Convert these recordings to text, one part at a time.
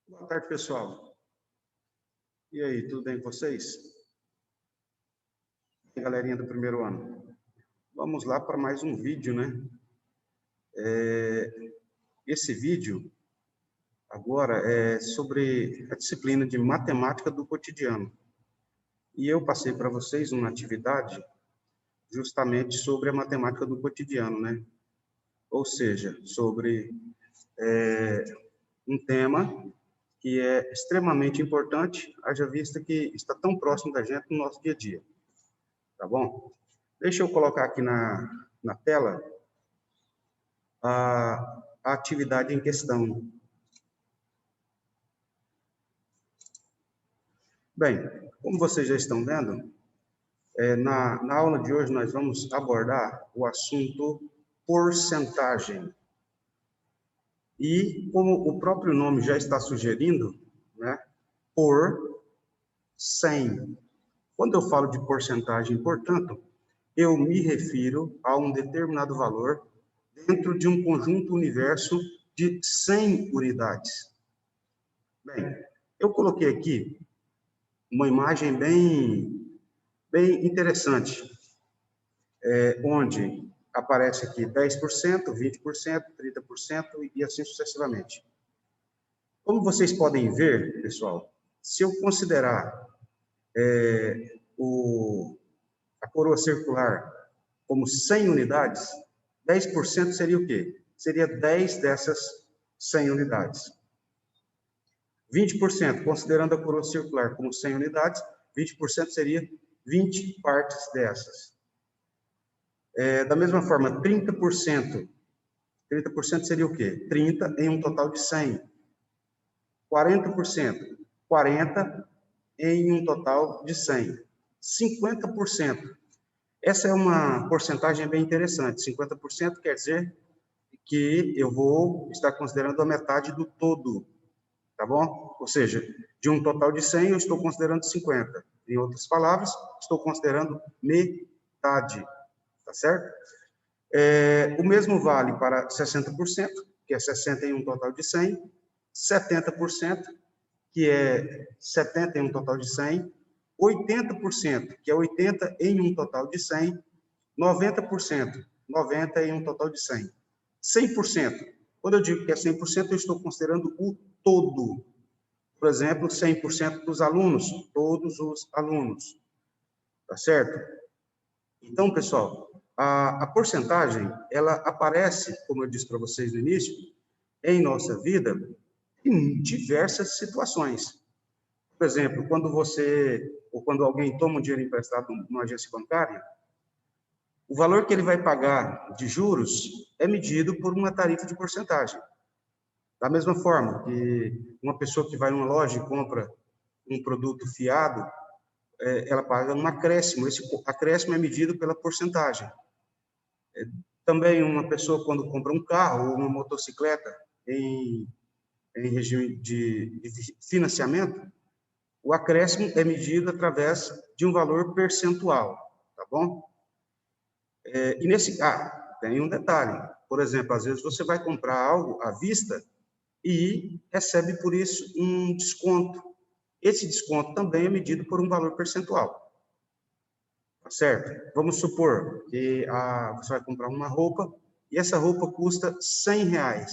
Boa tarde, pessoal. E aí, tudo bem com vocês? E galerinha do primeiro ano? Vamos lá para mais um vídeo, né? Esse vídeo agora é sobre a disciplina de matemática do cotidiano. E eu passei para vocês uma atividade justamente sobre a matemática do cotidiano, né? Ou seja, sobre um tema que é extremamente importante, haja vista que está tão próximo da gente no nosso dia a dia. Tá bom? Deixa eu colocar aqui na tela a atividade em questão. Bem, como vocês já estão vendo, na aula de hoje nós vamos abordar o assunto porcentagem. E, como o próprio nome já está sugerindo, né, por 100. Quando eu falo de porcentagem, portanto, eu me refiro a um determinado valor dentro de um conjunto universo de 100 unidades. Bem, eu coloquei aqui uma imagem bem interessante, onde aparece aqui 10%, 20%, 30% e assim sucessivamente. Como vocês podem ver, pessoal, se eu considerar a coroa circular como 100 unidades, 10% seria o quê? Seria 10 dessas 100 unidades. 20%, considerando a coroa circular como 100 unidades, 20% seria 20 partes dessas. Da mesma forma, 30%. 30% seria o quê? 30 em um total de 100. 40%. 40 em um total de 100. 50%. Essa é uma porcentagem bem interessante. 50% quer dizer que eu vou estar considerando a metade do todo, tá bom? Ou seja, de um total de 100, eu estou considerando 50. Em outras palavras, estou considerando metade, tá certo? O mesmo vale para 60%, que é 60 em um total de 100, 70%, que é 70 em um total de 100, 80%, que é 80 em um total de 100, 90%, 90 em um total de 100. 100%. Quando eu digo que é 100%, eu estou considerando o todo. Por exemplo, 100% dos alunos, todos os alunos. Tá certo? Então, pessoal, a porcentagem, ela aparece, como eu disse para vocês no início, em nossa vida, em diversas situações. Por exemplo, quando você, ou quando alguém toma um dinheiro emprestado numa agência bancária, o valor que ele vai pagar de juros é medido por uma tarifa de porcentagem. Da mesma forma que uma pessoa que vai numa loja e compra um produto fiado, ela paga um acréscimo. Esse acréscimo é medido pela porcentagem. Também uma pessoa, quando compra um carro ou uma motocicleta em regime de financiamento, o acréscimo é medido através de um valor percentual, tá bom? E nesse tem um detalhe. Por exemplo, às vezes você vai comprar algo à vista e recebe por isso um desconto. Esse desconto também é medido por um valor percentual. Tá certo? Vamos supor que você vai comprar uma roupa e essa roupa custa R$100.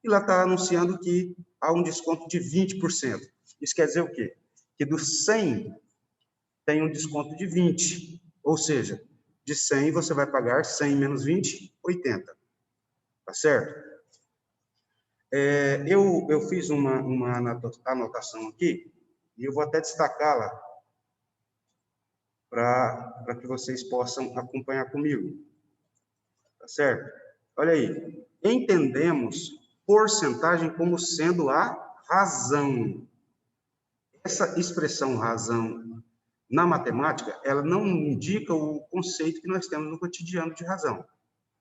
E lá está anunciando que há um desconto de 20%. Isso quer dizer o quê? Que dos 100 tem um desconto de 20. Ou seja, de 100 você vai pagar 100 menos 20, 80. Tá certo? Eu fiz uma anotação aqui e eu vou até destacá-la para que vocês possam acompanhar comigo. Tá certo? Olha aí. Entendemos porcentagem como sendo a razão. Essa expressão razão na matemática, ela não indica o conceito que nós temos no cotidiano de razão.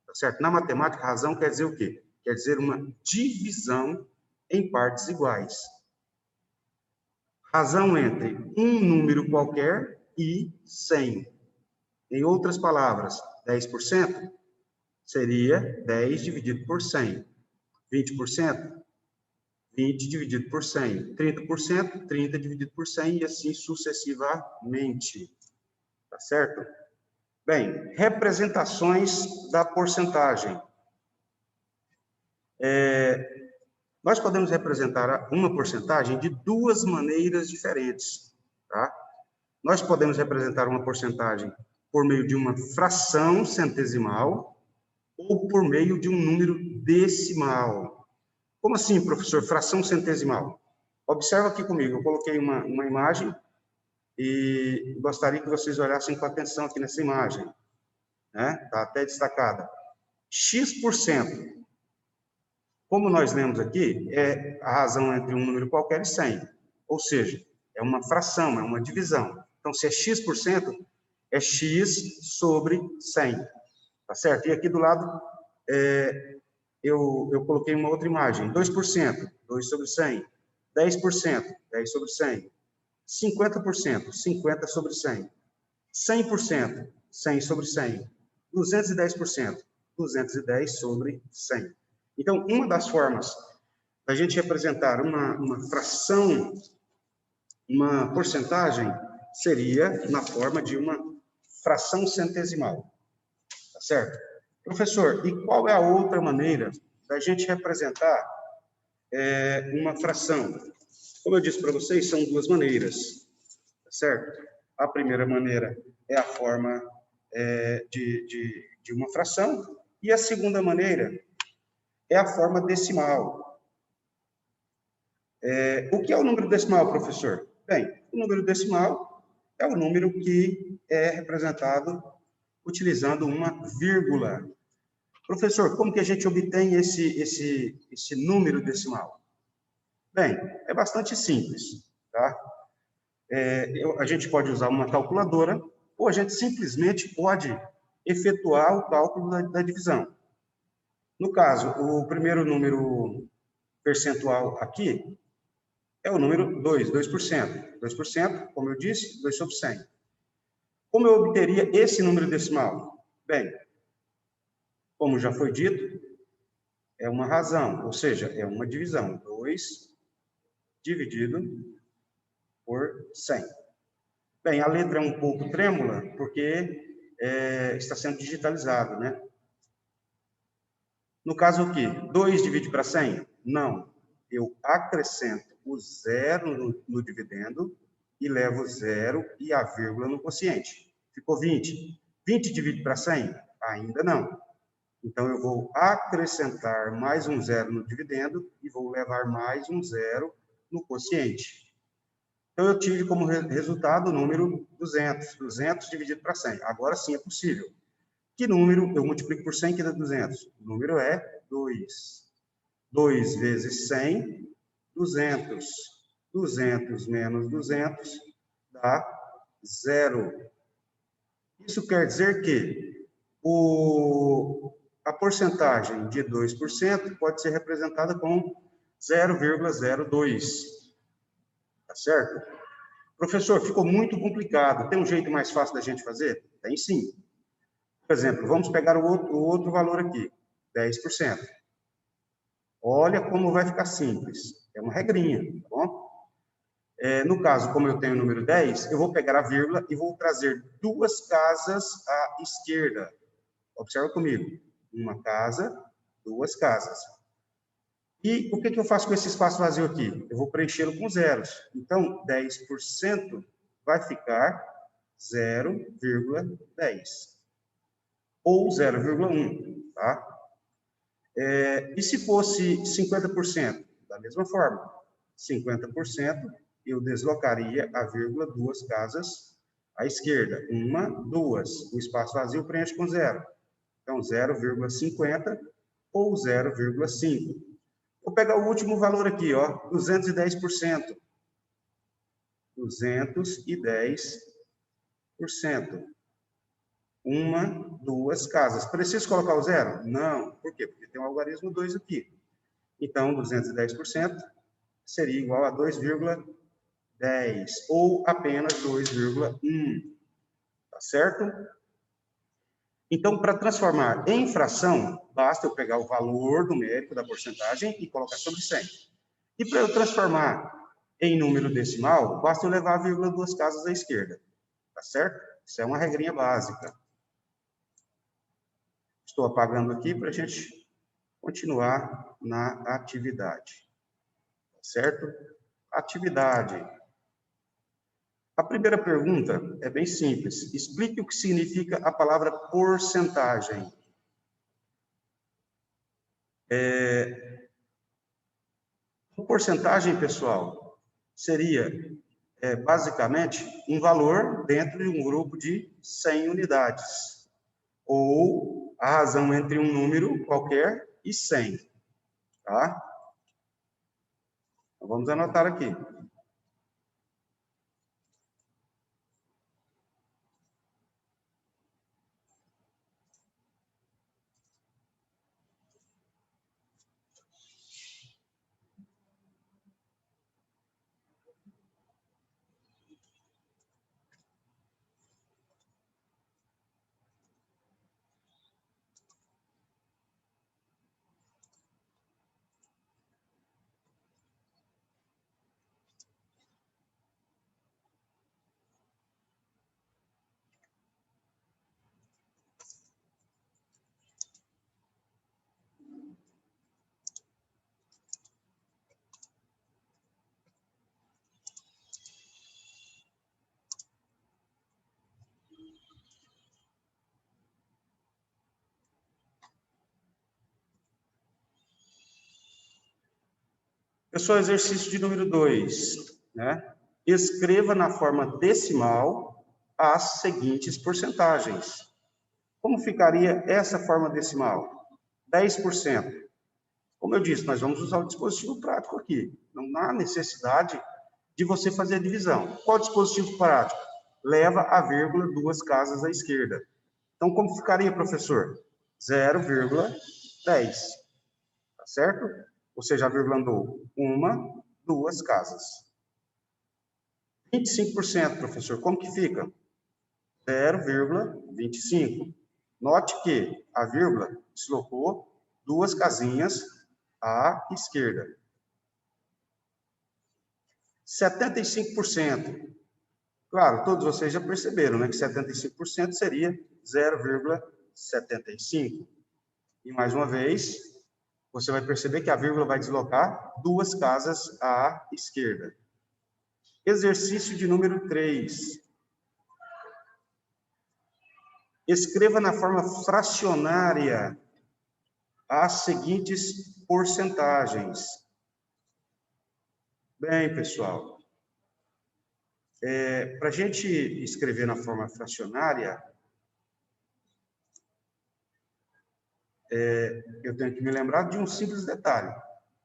Tá certo? Na matemática, razão quer dizer o quê? Quer dizer uma divisão em partes iguais. Razão entre um número qualquer e 100. Em outras palavras, 10% seria 10 dividido por 100. 20%, 20 dividido por 100. 30%, 30 dividido por 100 e assim sucessivamente. Tá certo? Bem, representações da porcentagem. Nós podemos representar uma porcentagem de duas maneiras diferentes, tá? Nós podemos representar uma porcentagem por meio de uma fração centesimal ou por meio de um número decimal. Como assim, professor? Fração centesimal. Observa aqui comigo, eu coloquei uma imagem e gostaria que vocês olhassem com atenção aqui nessa imagem, né? Está até destacada. X%. Como nós lemos aqui, é a razão entre um número qualquer e 100. Ou seja, é uma fração, é uma divisão. Então, se é X%, é X sobre 100. Tá certo? E aqui do lado, eu coloquei uma outra imagem. 2%, 2 sobre 100. 10%, 10 sobre 100. 50%, 50 sobre 100. 100%, 100 sobre 100. 210%, 210 sobre 100. Então, uma das formas da gente representar uma fração, uma porcentagem, seria na forma de uma fração centesimal. Tá certo? Professor, e qual é a outra maneira da gente representar uma fração? Como eu disse para vocês, são duas maneiras. Tá certo? A primeira maneira é a forma de uma fração, e a segunda maneira é a forma decimal. O que é o número decimal, professor? Bem, o número decimal é o número que é representado utilizando uma vírgula. Professor, como que a gente obtém esse número decimal? Bem, é bastante simples, tá? A gente pode usar uma calculadora ou a gente simplesmente pode efetuar o cálculo da divisão. No caso, o primeiro número percentual aqui é o número 2%. 2%, como eu disse, 2 sobre 100. Como eu obteria esse número decimal? Bem, como já foi dito, é uma razão, ou seja, é uma divisão. 2 dividido por 100. Bem, a letra é um pouco trêmula, porque está sendo digitalizado, né? No caso aqui, 2 divide para 100? Não. Eu acrescento o zero no dividendo e levo zero e a vírgula no quociente. Ficou 20. 20 divide para 100? Ainda não. Então, eu vou acrescentar mais um zero no dividendo e vou levar mais um zero no quociente. Então, eu tive como resultado o número 200. 200 dividido para 100. Agora sim é possível. Que número eu multiplico por 100 que dá 200? O número é 2. 2 vezes 100, 200. 200 menos 200 dá 0. Isso quer dizer que a porcentagem de 2% pode ser representada com 0,02. Tá certo? Professor, ficou muito complicado. Tem um jeito mais fácil da gente fazer? Tem sim. Por exemplo, vamos pegar o outro valor aqui, 10%. Olha como vai ficar simples. É uma regrinha, tá bom? No caso, como eu tenho o número 10, eu vou pegar a vírgula e vou trazer duas casas à esquerda. Observa comigo. Uma casa, duas casas. E o que eu faço com esse espaço vazio aqui? Eu vou preenchê-lo com zeros. Então, 10% vai ficar 0,10. Ou 0,1, tá? E se fosse 50%? Da mesma forma. 50%, eu deslocaria a vírgula duas casas à esquerda. Uma, duas. O espaço vazio preenche com zero. Então, 0,50 ou 0,5. Vou pegar o último valor aqui, ó, 210%. 210%. Uma, duas casas. Preciso colocar o zero? Não. Por quê? Porque tem um algarismo 2 aqui. Então, 210% seria igual a 2,10 ou apenas 2,1. Tá certo? Então, para transformar em fração, basta eu pegar o valor numérico da porcentagem e colocar sobre 100. E para eu transformar em número decimal, basta eu levar a vírgula 2 casas à esquerda. Tá certo? Isso é uma regrinha básica. Estou apagando aqui para a gente continuar na atividade. Certo? Atividade. A primeira pergunta é bem simples. Explique o que significa a palavra porcentagem. A porcentagem, pessoal, seria basicamente um valor dentro de um grupo de 100 unidades. Ou a razão entre um número qualquer e 100. Tá? Então, vamos anotar aqui. Pessoal, exercício de número 2, né? Escreva na forma decimal as seguintes porcentagens. Como ficaria essa forma decimal? 10%. Como eu disse, nós vamos usar o dispositivo prático aqui. Não há necessidade de você fazer a divisão. Qual dispositivo prático? Leva a vírgula 2 casas à esquerda. Então, como ficaria, professor? 0,10. Tá certo? Ou seja, a vírgula andou 1, 2 casas. 25%, professor, como que fica? 0,25. Note que a vírgula deslocou 2 casinhas à esquerda. 75%. Claro, todos vocês já perceberam, né, que 75% seria 0,75. E mais uma vez, você vai perceber que a vírgula vai deslocar 2 casas à esquerda. Exercício de número 3. Escreva na forma fracionária as seguintes porcentagens. Bem, pessoal, para a gente escrever na forma fracionária, eu tenho que me lembrar de um simples detalhe.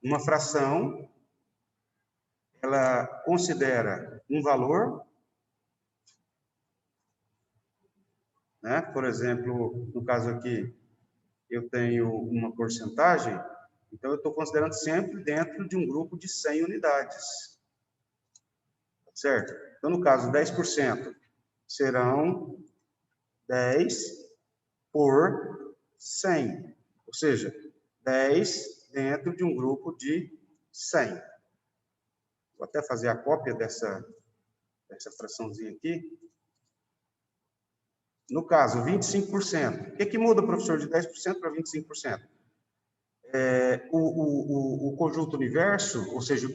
Uma fração, ela considera um valor, né? Por exemplo, no caso aqui, eu tenho uma porcentagem, então eu estou considerando sempre dentro de um grupo de 100 unidades. Certo? Então, no caso, 10% serão 10 por 100. Ou seja, 10 dentro de um grupo de 100. Vou até fazer a cópia dessa fraçãozinha aqui. No caso, 25%. O que muda, professor, de 10% para 25%? O conjunto universo, ou seja, o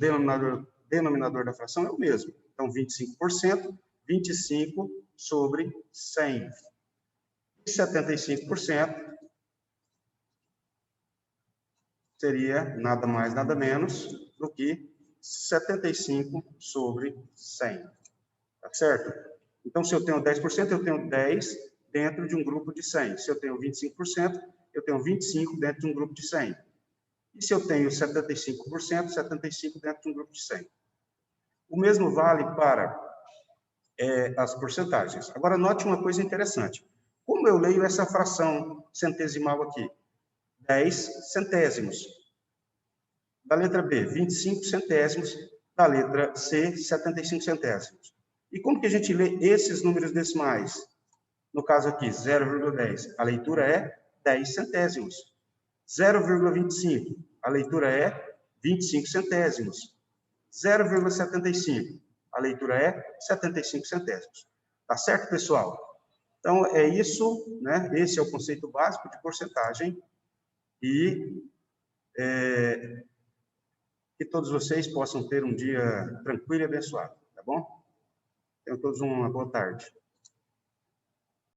denominador da fração é o mesmo. Então, 25%, 25 sobre 100. E 75% seria nada mais, nada menos do que 75 sobre 100. Tá certo? Então, se eu tenho 10%, eu tenho 10 dentro de um grupo de 100. Se eu tenho 25%, eu tenho 25 dentro de um grupo de 100. E se eu tenho 75%, 75 dentro de um grupo de 100. O mesmo vale para as porcentagens. Agora, note uma coisa interessante. Como eu leio essa fração centesimal aqui? 10 centésimos. Da letra B, 25 centésimos. Da letra C, 75 centésimos. E como que a gente lê esses números decimais? No caso aqui, 0,10. A leitura é 10 centésimos. 0,25. A leitura é 25 centésimos. 0,75. A leitura é 75 centésimos. Tá certo, pessoal? Então, é isso, né? Esse é o conceito básico de porcentagem. E que todos vocês possam ter um dia tranquilo e abençoado, tá bom? Tenham todos uma boa tarde.